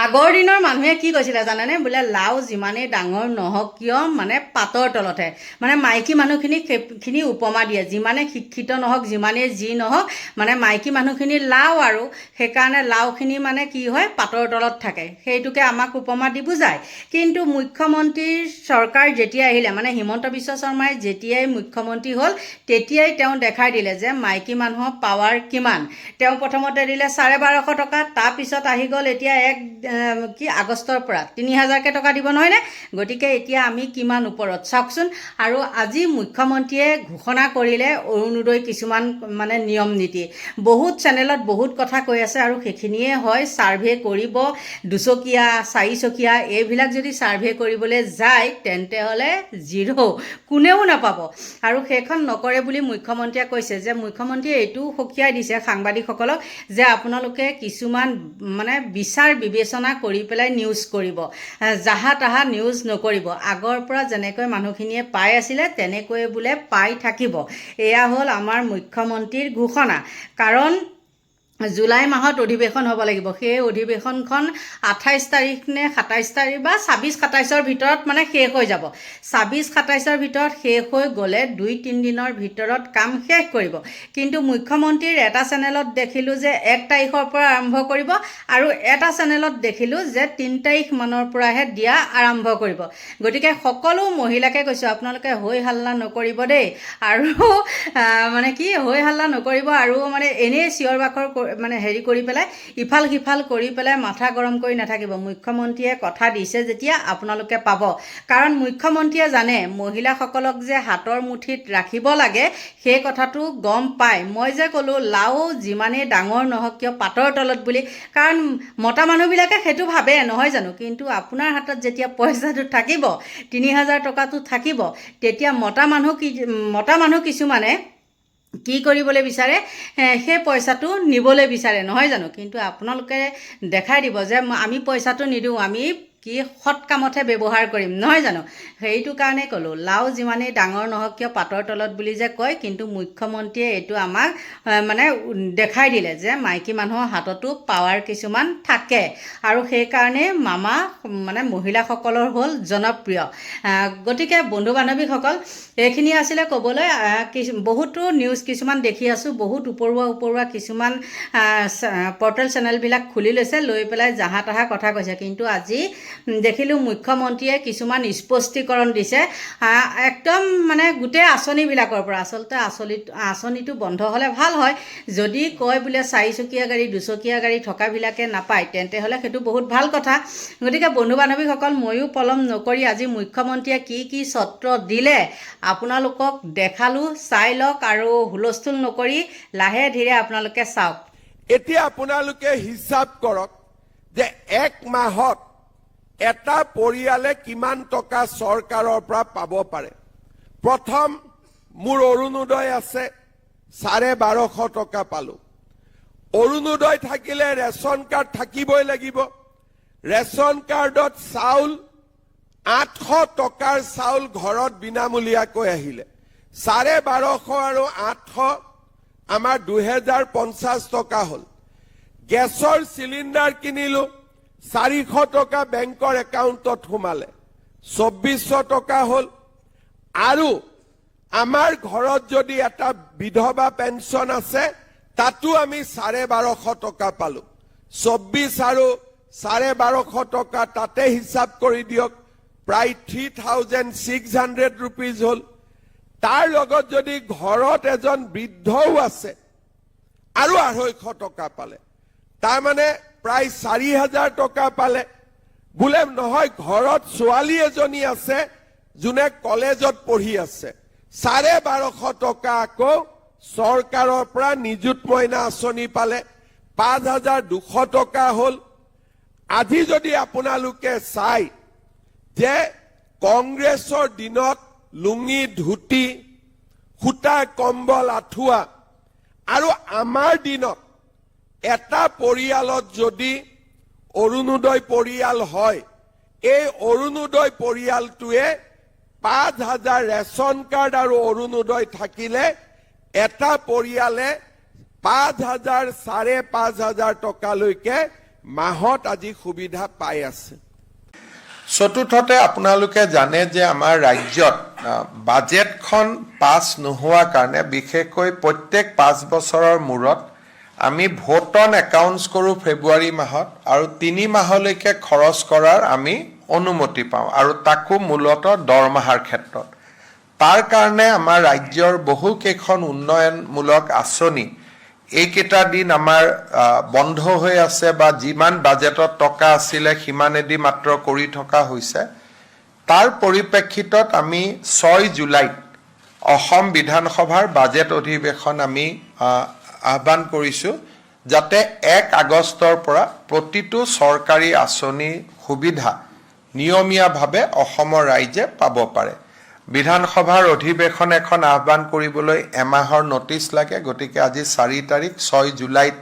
আগৰ দিনৰ মানুহে কি কৈছিলে জানেনে বোলে লাও যিমানেই ডাঙৰ নহওক কিয় মানে পাতৰ তলতহে মানে মাইকী মানুহখিনি উপমা দিয়ে যিমানে শিক্ষিত নহওক যিমানেই যি নহওক মানে মাইকী মানুহখিনি লাও আৰু সেইকাৰণে লাওখিনি মানে কি হয় পাতৰ তলত থাকে সেইটোকে আমাক উপমা দি বুজায় কিন্তু মুখ্যমন্ত্ৰীৰ চৰকাৰ যেতিয়া আহিলে মানে হিমন্ত বিশ্ব শৰ্মাই যেতিয়াই মুখ্যমন্ত্ৰী হ'ল তেতিয়াই তেওঁ দেখাই দিলে যে মাইকী মানুহৰ পাৱাৰ কিমান তেওঁ প্ৰথমতে দিলে 1250 টকা তাৰপিছত আহি গ'ল এতিয়া আগষ্টৰ পৰা 3000কে টকা দিব নহয়নে গতিকে এতিয়া আমি কিমান ওপৰত চাওকচোন আৰু আজি মুখ্যমন্ত্ৰীয়ে ঘোষণা কৰিলে অৰুণোদয় কিছুমান মানে নিয়ম নীতি বহুত চেনেলত বহুত কথা কৈ আছে আৰু সেইখিনিয়ে হয় সাৰ্ভে কৰিব দুচকীয়া চাৰিচকীয়া এইবিলাক যদি সাৰ্ভে কৰিবলৈ যায় তেন্তে হলে জিৰো কোনেও নাপাব আৰু সেইখন নকৰে বুলি মুখ্যমন্ত্ৰীয়ে কৈছে যে মুখ্যমন্ত্ৰীয়ে এইটো সকিয়াই দিছে সাংবাদিকসকলক যে আপোনালোকে কিছুমান মানে বিচাৰ বিবেচনা কৰি পেলাই নিউজ কৰিব জাহা তাহা নিউজ নকৰিব আগৰ পৰা যেনেকৈ মানুহখিনিয়ে পাই আছিলে তেনেকৈ বোলে পাই থাকিব এয়া হ'ল আমাৰ মুখ্যমন্ত্ৰীৰ ঘোষণা কাৰণ জুলাই মাহত অধিৱেশন হ'ব লাগিব সেই অধিৱেশনখন 28 তাৰিখ নে 27 তাৰিখ বা 26-27ৰ ভিতৰত মানে শেষ হৈ যাব 26-27ৰ ভিতৰত শেষ হৈ গ'লে 2-3 দিনৰ ভিতৰত কাম শেষ কৰিব কিন্তু মুখ্যমন্ত্ৰীৰ এটা চেনেলত দেখিলোঁ যে 1 তাৰিখৰ পৰা আৰম্ভ কৰিব আৰু এটা চেনেলত দেখিলোঁ যে 3 তাৰিখ মানৰ পৰাহে দিয়া আৰম্ভ কৰিব গতিকে সকলো মহিলাকে কৈছোঁ আপোনালোকে হৈ হাল্লা নকৰিব দেই আৰু মানে কি হৈ হাল্লা নকৰিব আৰু মানে এনেই চিঞৰ বাখৰ মানে হেৰি কৰি পেলাই ইফাল সিফাল কৰি পেলাই মাথা গৰম কৰি নাথাকিব মুখ্যমন্ত্ৰীয়ে কথা দিছে যেতিয়া আপোনালোকে পাব কাৰণ মুখ্যমন্ত্ৰীয়ে জানে মহিলাসকলক যে হাতৰ মুঠিত ৰাখিব লাগে সেই কথাটো গম পায় মই যে ক'লোঁ লাও যিমানেই ডাঙৰ নহওক কিয় পাতৰ তলত বুলি কাৰণ মতা মানুহবিলাকে সেইটো ভাবে নহয় জানো কিন্তু আপোনাৰ হাতত যেতিয়া পইচাটো থাকিব 3000 টকাটো থাকিব তেতিয়া মতা মানুহ কিছুমানে কি কৰিবলৈ বিচাৰে সেই পইচাটো নিবলৈ বিচাৰে নহয় জানো কিন্তু আপোনালোকে দেখাই দিব যে আমি পইচাটো নিদিওঁ আমি কি সৎ কামতহে ব্যৱহাৰ কৰিম নহয় জানো সেইটো কাৰণে ক'লোঁ লাও যিমানেই ডাঙৰ নহওক কিয় পাতৰ তলত বুলি যে কয় কিন্তু মুখ্যমন্ত্ৰীয়ে এইটো আমাক মানে দেখাই দিলে যে মাইকী মানুহৰ হাততো পাৱাৰ কিছুমান থাকে আৰু সেইকাৰণে মামা মানে মহিলাসকলৰ হ'ল জনপ্ৰিয় গতিকে বন্ধু বান্ধৱীসকল এইখিনি আছিলে ক'বলৈ বহুতো নিউজ কিছুমান দেখি আছোঁ বহুত উপৰুৱা কিছুমান পৰ্টেল চেনেলবিলাক খুলি লৈছে লৈ পেলাই জাহা তাহা কথা কৈছে কিন্তু আজি দেখিলোঁ মুখ্যমন্ত্ৰীয়ে কিছুমান স্পষ্টীকৰণ দিছে একদম মানে গোটেই আঁচনিবিলাকৰ পৰা আচলতে আঁচনিটো বন্ধ হ'লে ভাল হয় যদি কয় বোলে চাৰিচকীয়া গাড়ী দুচকীয়া গাড়ী থকাবিলাকে নাপায় তেন্তে হ'লে সেইটো বহুত ভাল কথা গতিকে বন্ধু বান্ধৱীসকল ময়ো পলম নকৰি আজি মুখ্যমন্ত্ৰীয়ে কি চৰ্ত দিলে আপোনালোকক দেখালোঁ চাই লওক আৰু হুলস্থুল নকৰি লাহে ধীৰে আপোনালোকে চাওক এতিয়া আপোনালোকে হিচাপ কৰক যে 1 মাহত এটা পৰিয়ালে কিমান টকা চৰকাৰৰ পৰা পাব পাৰে প্ৰথম মোৰ অৰুণোদয় আছে 1250 টকা পালোঁ অৰুণোদয় থাকিলে ৰেচন কাৰ্ড থাকিবই লাগিব ৰেচন কাৰ্ডত চাউল 800 টকাৰ চাউল ঘৰত বিনামূলীয়াকৈ আহিলে 1250 আৰু 800 আমাৰ 2050 টকা হ'ল গেছৰ চিলিণ্ডাৰ কিনিলোঁ 400 টকা বেংকৰ একাউণ্টত সোমালে 2400 টকা হ'ল আৰু আমাৰ ঘৰত যদি এটা বিধৱা পেঞ্চন আছে তাতো আমি 1250 টকা পালোঁ 24 আৰু 1250 টকা তাতে হিচাপ কৰি দিয়ক প্ৰায় 3600 rupees হ'ল তাৰ লগত যদি ঘৰত এজন বৃদ্ধও আছে আৰু 250 টকা পালে তাৰ মানে প্ৰায় 4000 টকা পালে বোলে নহয় ঘৰত ছোৱালী এজনী আছে যোনে কলেজত পঢ়ি আছে 1250 টকা আকৌ চৰকাৰৰ পৰা নিযুত মইনা আঁচনি পালে 5200 টকা হ'ল আজি যদি আপোনালোকে চাই যে কংগ্ৰেছৰ দিনত লুঙি ধুতি সূতা কম্বল আঠুৱা আৰু আমাৰ দিনত এটা পৰিয়ালত যদি অৰুণোদয় পৰিয়াল হয় এই অৰুণোদয় পৰিয়ালটোৱে 5000 ৰেচন কাৰ্ড আৰু অৰুণোদয় থাকিলে এটা পৰিয়ালে 5000 5500 টকালৈকে মাহত আজি সুবিধা পাই আছে। চতুৰ্থতে আপোনালোকে জানে যে আমাৰ ৰাজ্যত বাজেটখন পাছ নোহোৱাৰ কাৰণে বিশেষকৈ প্ৰত্যেক 5 বছৰৰ মূৰত আমি ভোট অন একাউণ্টছ কৰোঁ ফেব্ৰুৱাৰী মাহত আৰু 3 মাহলৈকে খৰচ কৰাৰ আমি অনুমতি পাওঁ আৰু তাকো মূলতঃ দৰমহাৰ ক্ষেত্ৰত। তাৰ কাৰণে আমাৰ ৰাজ্যৰ বহুকেইখন উন্নয়নমূলক আঁচনি এইকেইটা দিন আমাৰ বন্ধ হৈ আছে বা যিমান বাজেটত টকা আছিলে সিমানেদি মাত্ৰ কৰি থকা হৈছে। তাৰ পৰিপ্ৰেক্ষিতত আমি 6 জুলাইত অসম বিধানসভাৰ বাজেট অধিৱেশন আমি আহ্বান কৰিছোঁ যাতে 1 আগষ্টৰ পৰা প্ৰতিটো চৰকাৰী আঁচনিৰ সুবিধা নিয়মীয়াভাৱে অসমৰ ৰাইজে পাব পাৰে। বিধানসভাৰ অধিৱেশন এখন আহ্বান কৰিবলৈ এমাহৰ নটিচ লাগে, গতিকে আজি 4 তাৰিখ 6 জুলাইত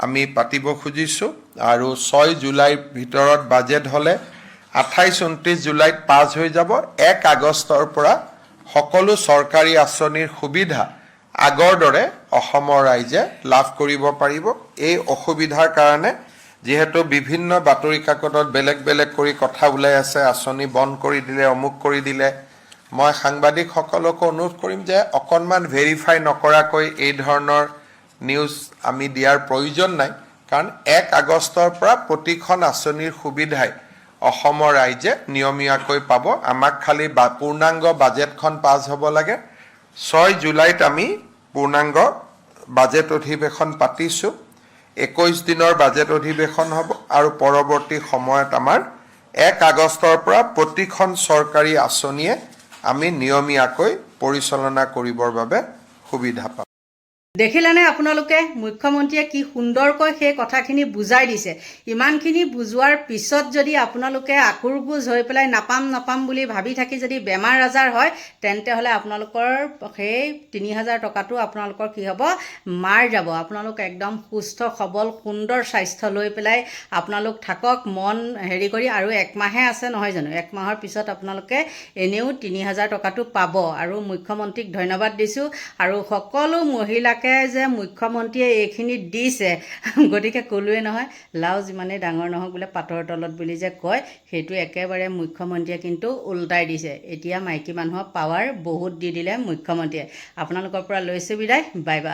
আমি পাতিব খুজিছোঁ আৰু 6 জুলাইৰ ভিতৰত বাজেট হ'লে 28-29 জুলাইত পাছ হৈ যাব। 1 আগষ্টৰ পৰা সকলো চৰকাৰী আঁচনিৰ সুবিধা আগৰ দৰে অসমৰ ৰাইজে লাভ কৰিব পাৰিব। এই অসুবিধাৰ কাৰণে যিহেতু বিভিন্ন বাতৰি কাকতত বেলেগ বেলেগ কৰি কথা ওলাই আছে, আঁচনি বন্ধ কৰি দিলে, অমুক কৰি দিলে, মই সাংবাদিকসকলকো অনুৰোধ কৰিম যে অকণমান ভেৰিফাই নকৰাকৈ এই ধৰণৰ নিউজ আমি দিয়াৰ প্ৰয়োজন নাই, কাৰণ 1 আগষ্টৰ পৰা প্ৰতিখন আঁচনিৰ সুবিধাই অসমৰ ৰাইজে নিয়মীয়াকৈ পাব। আমাক খালি পূৰ্ণাংগ বাজেটখন পাছ হ'ব লাগে। 6 জুলাইত আমি পূৰ্ণাংগ বাজেট অধিৱেশন পাতিছোঁ। 21 দিনৰ বাজেট অধিৱেশন হ'ব আৰু পৰৱৰ্তী সময়ত আমাৰ 1 আগষ্টৰ পৰা প্ৰতিখন চৰকাৰী আঁচনিয়ে আমি নিয়মীয়াকৈ পৰিচালনা কৰিবৰ বাবে সুবিধা পাম। দেখিলেনে আপোনালোকে মুখ্যমন্ত্ৰীয়ে কি সুন্দৰকৈ সেই কথাখিনি বুজাই দিছে। ইমানখিনি বুজোৱাৰ পিছত যদি আপোনালোকে আকুৰগোজ হৈ পেলাই নাপাম বুলি ভাবি থাকি যদি বেমাৰ আজাৰ হয়, তেন্তে হ'লে আপোনালোকৰ সেই 3000 টকাটো আপোনালোকৰ কি হ'ব, মাৰ যাব। আপোনালোক একদম সুস্থ সবল সুন্দৰ স্বাস্থ্য লৈ পেলাই আপোনালোক থাকক মন হেৰি কৰি, আৰু 1 মাহে আছে নহয় জানো, 1 মাহৰ পিছত আপোনালোকে এনেও 3000 টকাটো পাব। আৰু মুখ্যমন্ত্ৰীক ধন্যবাদ দিছোঁ। আৰু সকলো মহিলাক যে মুখ্যমন্ত্ৰীয়ে এইখিনি দিছে, গতিকে ক'লোৱে নহয়, লাও যিমানেই ডাঙৰ নহওক বোলে পাতৰ তলত বুলি যে কয়, সেইটো একেবাৰে মুখ্যমন্ত্ৰীয়ে কিন্তু উল্টাই দিছে। এতিয়া মাইকী মানুহক পাৱাৰ বহুত দি দিলে মুখ্যমন্ত্ৰীয়ে। আপোনালোকৰ পৰা লৈছোঁ বিদায়, বাই বাই।